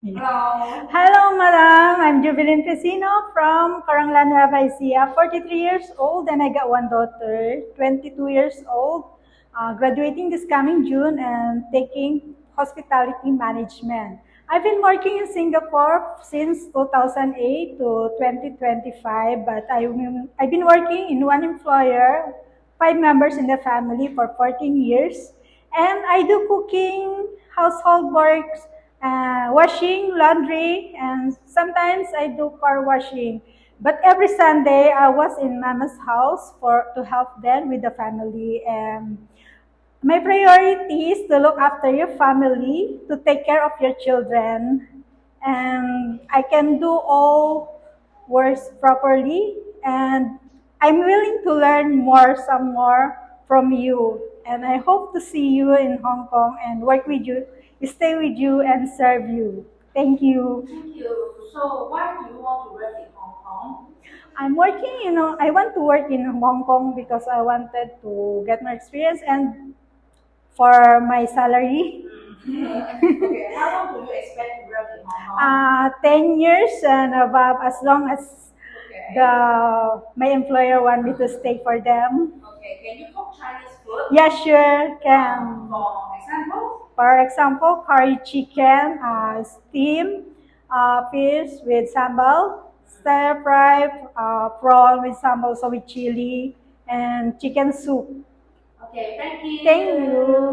Hello. Hello, Madam. I'm Jubilin Pesino from Caranglan, Nueva Ecija, 43 years old, and I got one daughter, 22 years old, graduating this coming June and taking hospitality management. I've been working in Singapore since 2008 to 2025, but I've been working in one employer, 5 members in the family for 14 years, and I do cooking, household works, washing, laundry, and sometimes I do car washing. But every Sunday, I was in Mama's house to help them with the family. And my priority is to look after your family, to take care of your children, and I can do all works properly. And I'm willing to learn some more from you. And I hope to see you in Hong Kong and work with you, stay with you, and serve you. Thank you. Thank you. So, why do you want to work in Hong Kong? I'm working, I want to work in Hong Kong because I wanted to get more experience and for my salary. Okay, how long do you expect to work in Hong Kong? 10 years and above, as long as Okay. my employer want me to stay for them. Okay, can you cook Chinese food? Yeah, sure, can. For example? For example, curry chicken, steam fish with sambal, stir fry prawn with sambal, so with chili, and chicken soup. Okay, thank you. Thank you.